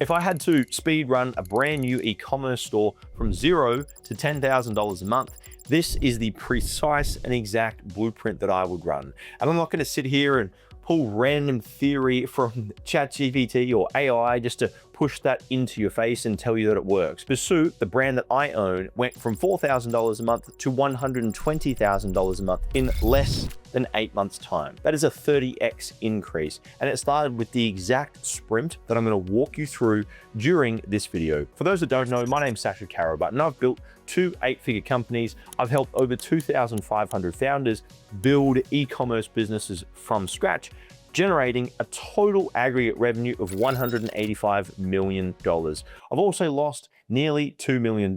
If I had to speed run a brand new e-commerce store from $0 to $10,000 a month, this is the precise and exact blueprint that I would run. And I'm not going to sit here and pull random theory from ChatGPT or AI just to push that into your face and tell you that it works. Pursuit, the brand that I own, went from $4,000 a month to $120,000 a month in less than 8 months' time. That is a 30x increase. And it started with the exact sprint that I'm going to walk you through during this video. For those that don't know, my name's Sasha and I've built 2 8-figure companies. I've helped over 2,500 founders build e-commerce businesses from scratch, generating a total aggregate revenue of $185 million. I've also lost nearly $2 million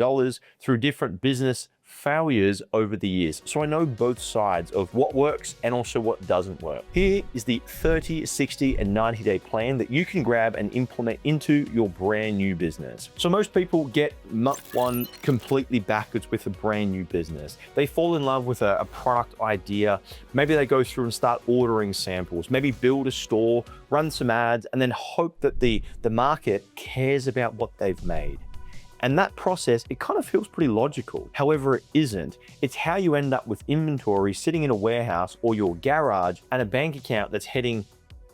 through different business failures over the years. So I know both sides of what works and also what doesn't work. Here is the 30, 60, and 90-day plan that you can grab and implement into your brand new business. So most people get month 1 completely backwards with a brand new business. They fall in love with a product idea. Maybe they go through and start ordering samples, maybe build a store, run some ads, and then hope that the market cares about what they've made. And that process, it kind of feels pretty logical. However, it isn't. It's how you end up with inventory sitting in a warehouse or your garage and a bank account that's heading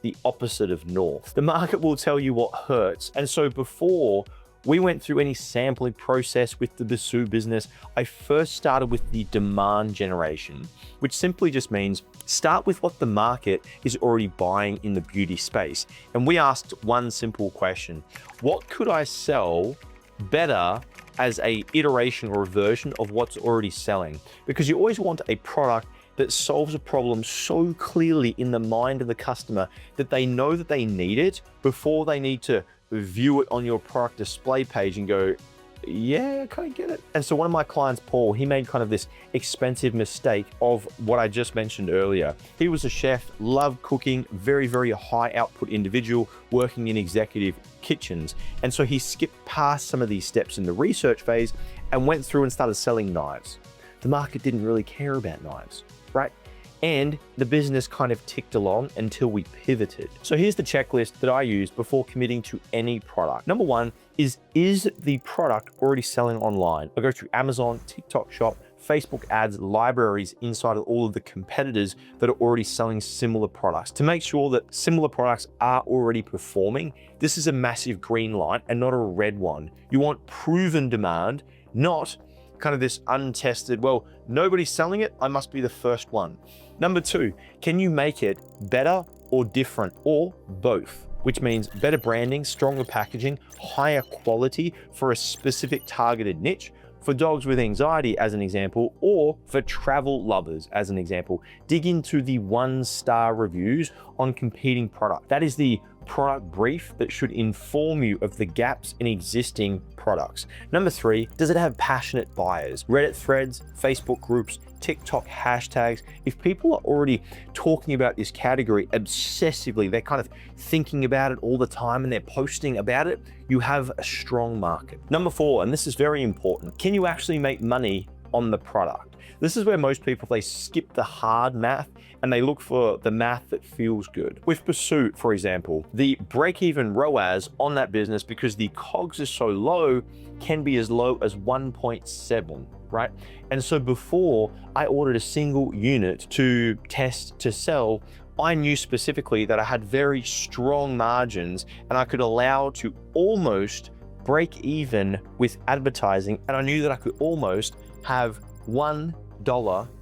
the opposite of north. The market will tell you what hurts. And so before we went through any sampling process with the Pursue business, I first started with the demand generation, which simply just means start with what the market is already buying in the beauty space. And we asked one simple question: what could I sell better as a iteration or a version of what's already selling? Because you always want a product that solves a problem so clearly in the mind of the customer that they know that they need it before they need to view it on your product display page and go, yeah, I kind of get it. And so one of my clients, Paul, he made kind of this expensive mistake of what I just mentioned earlier. He was a chef, loved cooking, very, very high output individual working in executive kitchens. And so he skipped past some of these steps in the research phase and went through and started selling knives. The market didn't really care about knives, right? And the business kind of ticked along until we pivoted. So here's the checklist that I use before committing to any product. Number 1 is the product already selling online? I go through Amazon, TikTok Shop, Facebook ads, libraries inside of all of the competitors that are already selling similar products to make sure that similar products are already performing. This is a massive green light and not a red one. You want proven demand, not kind of this untested, well, nobody's selling it, I must be the first one. Number 2, can you make it better or different or both? Which means better branding, stronger packaging, higher quality for a specific targeted niche, for dogs with anxiety as an example, or for travel lovers as an example. Dig into the 1-star reviews on competing product. That is the product brief that should inform you of the gaps in existing products. Number 3, does it have passionate buyers? Reddit threads, Facebook groups, TikTok hashtags. If people are already talking about this category obsessively, they're kind of thinking about it all the time and they're posting about it, you have a strong market. Number 4, and this is very important, can you actually make money on the product? This is where most people, they skip the hard math and they look for the math that feels good. With Pursuit, for example, the break-even ROAS on that business, because the COGS is so low, can be as low as 1.7, right? And so before I ordered a single unit to test to sell, I knew specifically that I had very strong margins and I could allow to almost break even with advertising. And I knew that I could almost have $1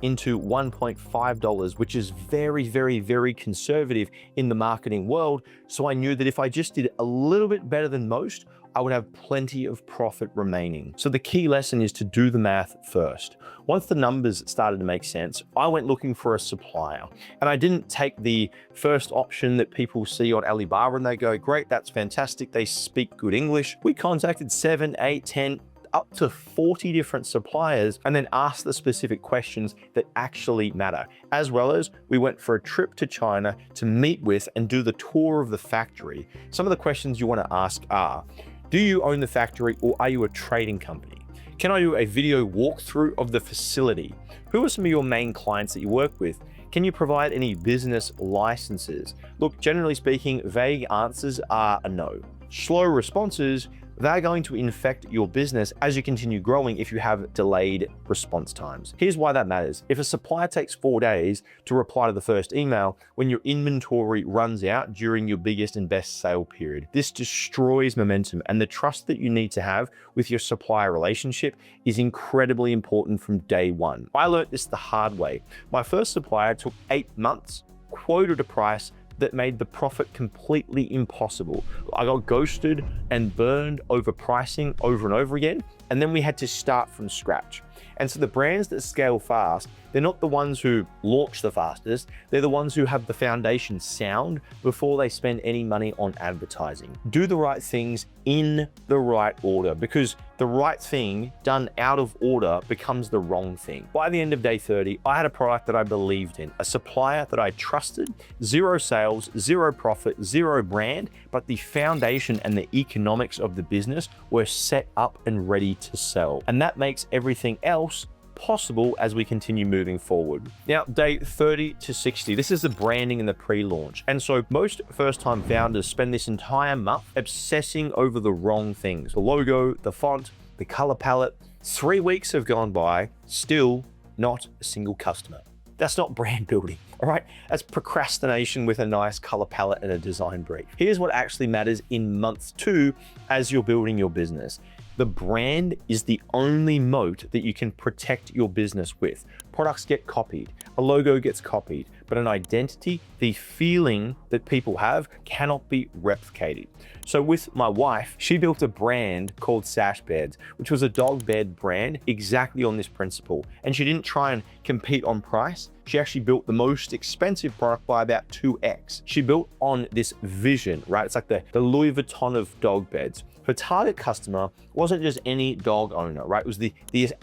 into $1.5, which is very, very, very conservative in the marketing world. So I knew that if I just did a little bit better than most, I would have plenty of profit remaining. So the key lesson is to do the math first. Once the numbers started to make sense, I went looking for a supplier. And I didn't take the first option that people see on Alibaba and they go, great, that's fantastic, they speak good English. We contacted 7, 8, 10, up to 40 different suppliers and then asked the specific questions that actually matter. As well as we went for a trip to China to meet with and do the tour of the factory. Some of the questions you want to ask are, do you own the factory or are you a trading company? Can I do a video walkthrough of the facility? Who are some of your main clients that you work with? Can you provide any business licenses? Look, generally speaking, vague answers are a no. slow responses, they're going to infect your business as you continue growing if you have delayed response times. Here's why that matters. If a supplier takes 4 days to reply to the first email when your inventory runs out during your biggest and best sale period, this destroys momentum, and the trust that you need to have with your supplier relationship is incredibly important from day one. I learned this the hard way. My first supplier took 8 months, quoted a price that made the profit completely impossible. I got ghosted and burned over pricing over and over again, and then we had to start from scratch. And so the brands that scale fast, they're not the ones who launch the fastest, they're the ones who have the foundation sound before they spend any money on advertising. Do the right things in the right order, because the right thing done out of order becomes the wrong thing. By the end of day 30, I had a product that I believed in, a supplier that I trusted, 0 sales, 0 profit, 0 brand, but the foundation and the economics of the business were set up and ready to sell. And that makes everything else possible as we continue moving forward. Now, day 30 to 60, this is the branding and the pre-launch. And so most first-time founders spend this entire month obsessing over the wrong things: the logo, the font, the color palette. 3 weeks have gone by, still not a single customer. That's not brand building, all right? That's procrastination with a nice color palette and a design brief. Here's what actually matters in month 2 as you're building your business. The brand is the only moat that you can protect your business with. Products get copied, a logo gets copied, but an identity, the feeling that people have, cannot be replicated. So with my wife, she built a brand called Sasha Beds, which was a dog bed brand exactly on this principle. And she didn't try and compete on price. She actually built the most expensive product by about 2x. She built on this vision, right? It's like the Louis Vuitton of dog beds. Her target customer wasn't just any dog owner, right? It was the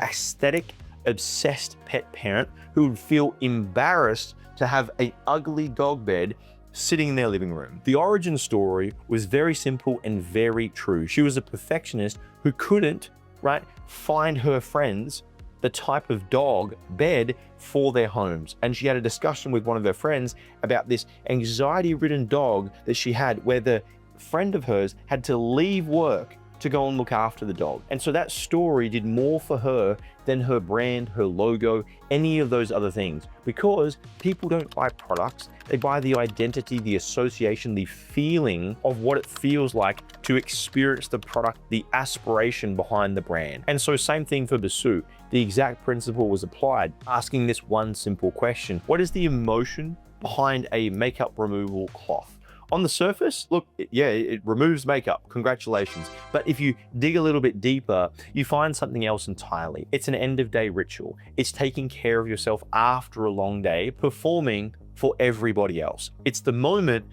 aesthetic, obsessed pet parent who would feel embarrassed to have an ugly dog bed sitting in their living room. The origin story was very simple and very true. She was a perfectionist who couldn't, right, find her friends the type of dog bed for their homes. And she had a discussion with one of her friends about this anxiety-ridden dog that she had, where the friend of hers had to leave work to go and look after the dog. And so that story did more for her than her brand, her logo, any of those other things, because people don't buy products, they buy the identity, the association, the feeling of what it feels like to experience the product, the aspiration behind the brand. And so same thing for Basu. The exact principle was applied, asking this one simple question: what is the emotion behind a makeup removal cloth? On the surface, look, it removes makeup, congratulations. But if you dig a little bit deeper, you find something else entirely. It's an end of day ritual. It's taking care of yourself after a long day, performing for everybody else. It's the moment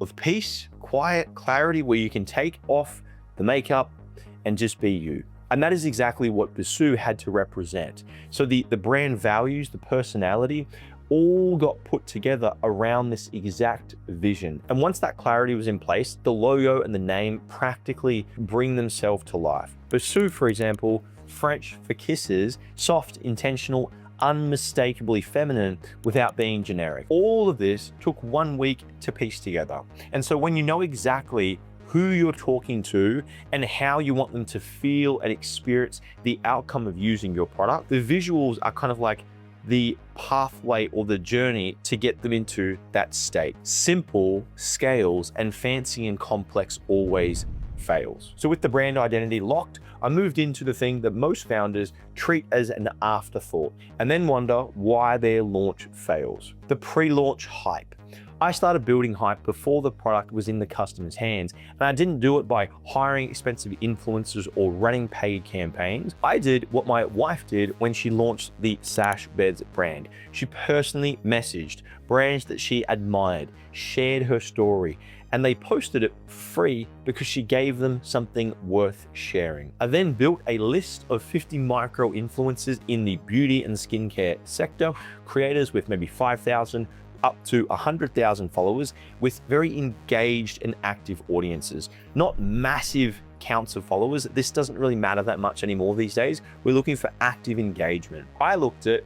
of peace, quiet, clarity, where you can take off the makeup and just be you. And that is exactly what Basu had to represent. So the brand values, the personality, all got put together around this exact vision. And once that clarity was in place, the logo and the name practically bring themselves to life. Basu, for example, French for kisses, soft, intentional, unmistakably feminine without being generic. All of this took 1 week to piece together. And so when you know exactly who you're talking to and how you want them to feel and experience the outcome of using your product, the visuals are kind of like the pathway or the journey to get them into that state. Simple scales and fancy and complex always fails. So with the brand identity locked, I moved into the thing that most founders treat as an afterthought and then wonder why their launch fails: the pre-launch hype. I started building hype before the product was in the customer's hands, and I didn't do it by hiring expensive influencers or running paid campaigns. I did what my wife did when she launched the Sasha Beds brand. She personally messaged brands that she admired, shared her story, and they posted it free because she gave them something worth sharing. I then built a list of 50 micro influencers in the beauty and skincare sector, creators with maybe 5,000 up to 100,000 followers, with very engaged and active audiences, not massive counts of followers. This doesn't really matter that much anymore these days. We're looking for active engagement. I looked at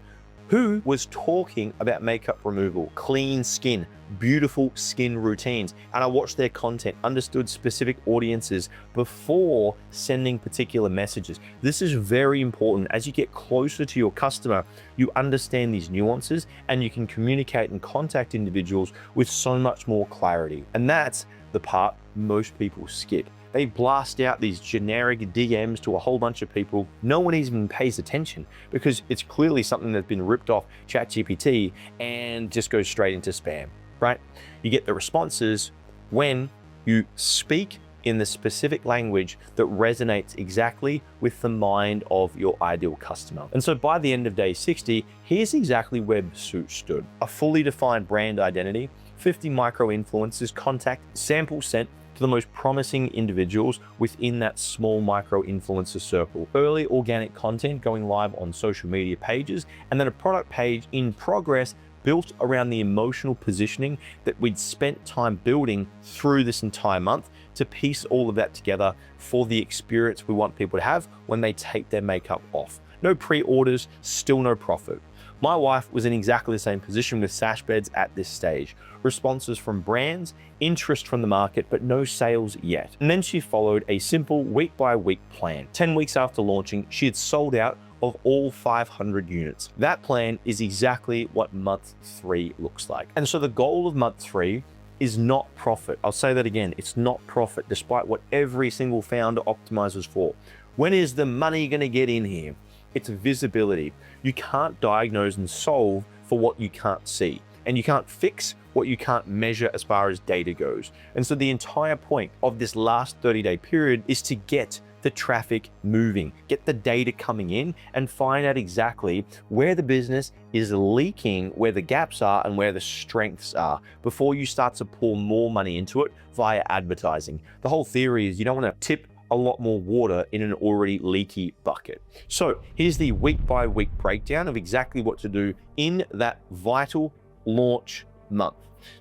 who was talking about makeup removal, clean skin, beautiful skin routines. And I watched their content, understood specific audiences before sending particular messages. This is very important. As you get closer to your customer, you understand these nuances and you can communicate and contact individuals with so much more clarity. And that's the part most people skip. They blast out these generic DMs to a whole bunch of people. No one even pays attention because it's clearly something that's been ripped off ChatGPT and just goes straight into spam, right? You get the responses when you speak in the specific language that resonates exactly with the mind of your ideal customer. And so by the end of day 60, here's exactly where Basu stood. A fully defined brand identity, 50 micro influencers, contact, sample sent to the most promising individuals within that small micro influencer circle. Early organic content going live on social media pages, and then a product page in progress built around the emotional positioning that we'd spent time building through this entire month to piece all of that together for the experience we want people to have when they take their makeup off. No pre-orders, still no profit. My wife was in exactly the same position with Sash beds at this stage. Responses from brands, interest from the market, but no sales yet. And then she followed a simple week by week plan. 10 weeks after launching, she had sold out of all 500 units. That plan is exactly what month 3 looks like. And so the goal of month 3 is not profit. I'll say that again, it's not profit, despite what every single founder optimizes for. When is the money gonna get in here? It's visibility. You can't diagnose and solve for what you can't see, and you can't fix what you can't measure as far as data goes. And so the entire point of this last 30-day period is to get the traffic moving, get the data coming in, and find out exactly where the business is leaking, where the gaps are, and where the strengths are before you start to pour more money into it via advertising. The whole theory is you don't want to tip a lot more water in an already leaky bucket. So here's the week by week breakdown of exactly what to do in that vital launch month.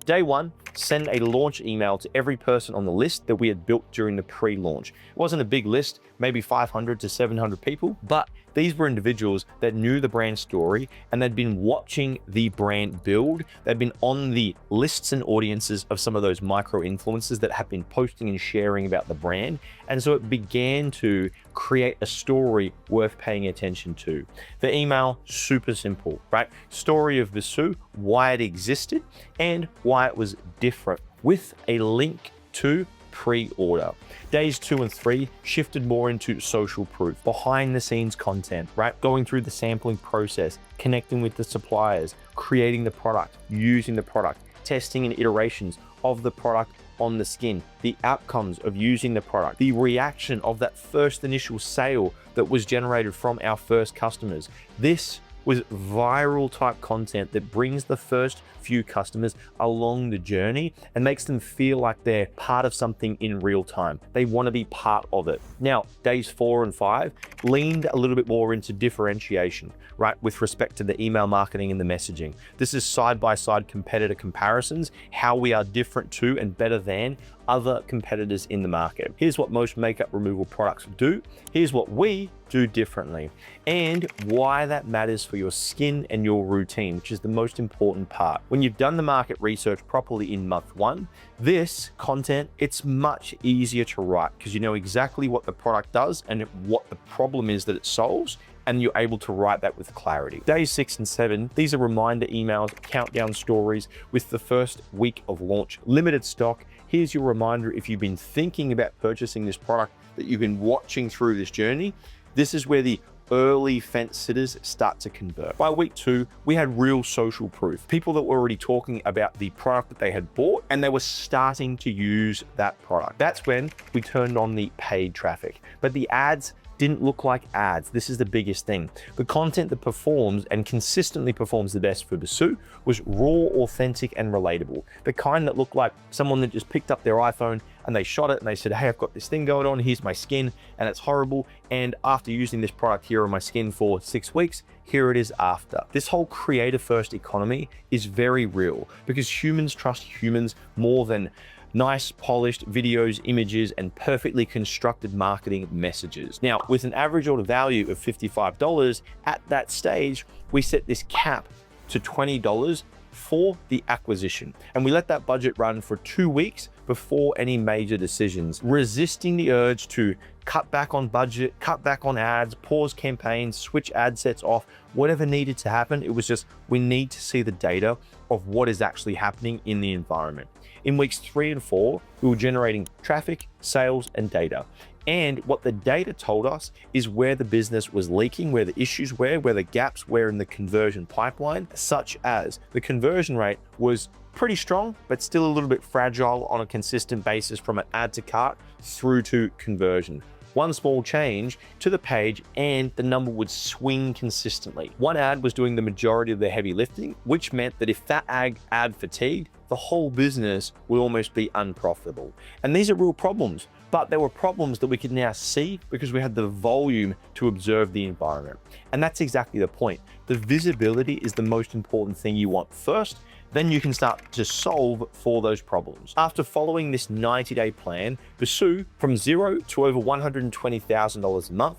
Day 1, send a launch email to every person on the list that we had built during the pre-launch. It wasn't a big list, maybe 500 to 700 people, but these were individuals that knew the brand story and they'd been watching the brand build. They'd been on the lists and audiences of some of those micro influencers that have been posting and sharing about the brand. And so it began to create a story worth paying attention to. The email, super simple, right? Story of Basu, why it existed and why it was different, with a link to pre-order. Days 2 and 3 shifted more into social proof, behind the scenes content, right? Going through the sampling process, connecting with the suppliers, creating the product, using the product, testing and iterations of the product on the skin, the outcomes of using the product, the reaction of that first initial sale that was generated from our first customers. This was viral type content that brings the first few customers along the journey and makes them feel like they're part of something in real time. They want to be part of it. Now, days 4 and 5 leaned a little bit more into differentiation, right? With respect to the email marketing and the messaging. This is side-by-side competitor comparisons, how we are different to and better than other competitors in the market. Here's what most makeup removal products do. Here's what we do differently, and why that matters for your skin and your routine, which is the most important part. When you've done the market research properly in month 1, this content, it's much easier to write because you know exactly what the product does and what the problem is that it solves, and you're able to write that with clarity. Days 6 and 7, these are reminder emails, countdown stories with the first week of launch, limited stock. Here's your reminder if you've been thinking about purchasing this product, that you've been watching through this journey. This is where the early fence sitters start to convert. By week 2, we had real social proof. People that were already talking about the product that they had bought and they were starting to use that product. That's when we turned on the paid traffic. But the ads didn't look like ads. This is the biggest thing. The content that performs and consistently performs the best for Basu was raw, authentic, and relatable. The kind that looked like someone that just picked up their iPhone and they shot it and they said, hey, I've got this thing going on, here's my skin, and it's horrible. And after using this product here on my skin for 6 weeks, here it is after. This whole creator first economy is very real because humans trust humans more than nice polished videos, images, and perfectly constructed marketing messages. Now, with an average order value of $55, at that stage, we set this cap to $20 for the acquisition. And we let that budget run for 2 weeks before any major decisions, resisting the urge to cut back on budget, cut back on ads, pause campaigns, switch ad sets off, whatever needed to happen. It was just, we need to see the data of what is actually happening in the environment. In weeks 3 and 4, we were generating traffic, sales, and data. And what the data told us is where the business was leaking, where the issues were, where the gaps were in the conversion pipeline, such as the conversion rate was pretty strong, but still a little bit fragile on a consistent basis from an add to cart through to conversion. One small change to the page and the number would swing consistently. One ad was doing the majority of the heavy lifting, which meant that if that ad fatigued, the whole business will almost be unprofitable. And these are real problems, but there were problems that we could now see because we had the volume to observe the environment. And that's exactly the point. The visibility is the most important thing you want first, then you can start to solve for those problems. After following this 90-day plan, Basu from $0 to over $120,000 a month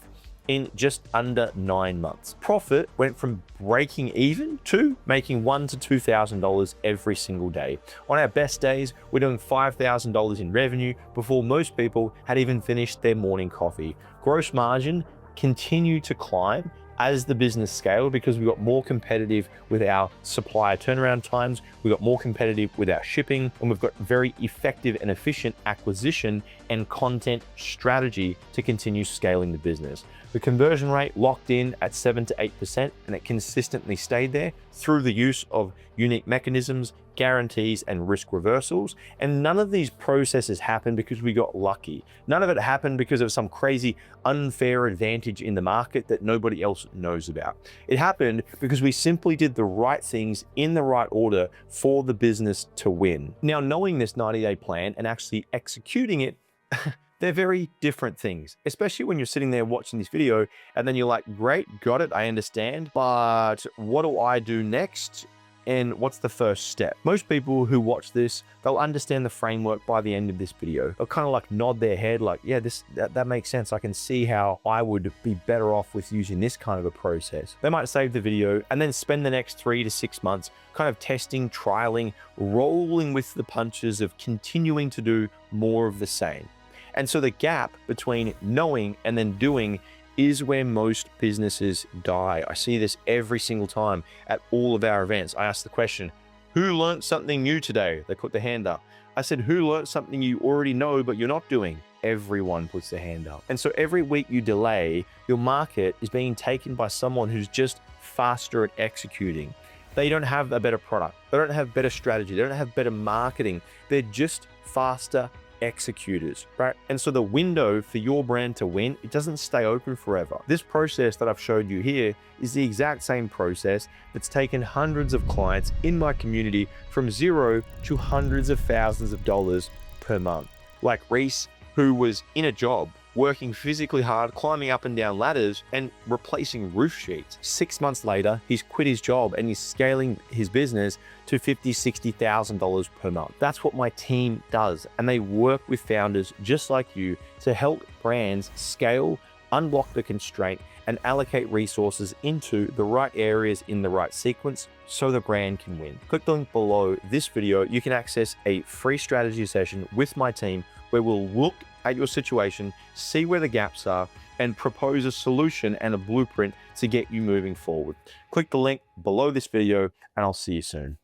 in just under 9 months. Profit went from breaking even to making $1,000 to $2,000 every single day. On our best days, we're doing $5,000 in revenue before most people had even finished their morning coffee. Gross margin continued to climb as the business scaled because we got more competitive with our supplier turnaround times, we got more competitive with our shipping, and we've got very effective and efficient acquisition and content strategy to continue scaling the business. The conversion rate locked in at 7 to 8%, and it consistently stayed there through the use of unique mechanisms, guarantees, and risk reversals. And none of these processes happened because we got lucky. None of it happened because of some crazy unfair advantage in the market that nobody else knows about. It happened because we simply did the right things in the right order for the business to win. Now, knowing this 90-day plan and actually executing it, they're very different things, especially when you're sitting there watching this video and then you're like, great, got it, I understand, but what do I do next? And what's the first step? Most people who watch this, they'll understand the framework by the end of this video. They'll kind of like nod their head like, yeah, that makes sense. I can see how I would be better off with using this kind of a process. They might save the video and then spend the next 3 to 6 months kind of testing, trialing, rolling with the punches of continuing to do more of the same. And so the gap between knowing and then doing is where most businesses die. I see this every single time at all of our events. I ask the question, who learned something new today? They put their hand up. I said, who learned something you already know but you're not doing? Everyone puts their hand up. And so every week you delay, your market is being taken by someone who's just faster at executing. They don't have a better product. They don't have better strategy. They don't have better marketing. They're just faster executors, right? And so the window for your brand to win, it doesn't stay open forever. This process that I've showed you here is the exact same process that's taken hundreds of clients in my community from $0 to hundreds of thousands of dollars per month. Like Reese, who was in a job, working physically hard, climbing up and down ladders and replacing roof sheets. 6 months later, he's quit his job and he's scaling his business to $50,000, $60,000 per month. That's what my team does. And they work with founders just like you to help brands scale, unblock the constraint, and allocate resources into the right areas in the right sequence so the brand can win. Click the link below this video. You can access a free strategy session with my team where we'll look at your situation, see where the gaps are, and propose a solution and a blueprint to get you moving forward. Click the link below this video, and I'll see you soon.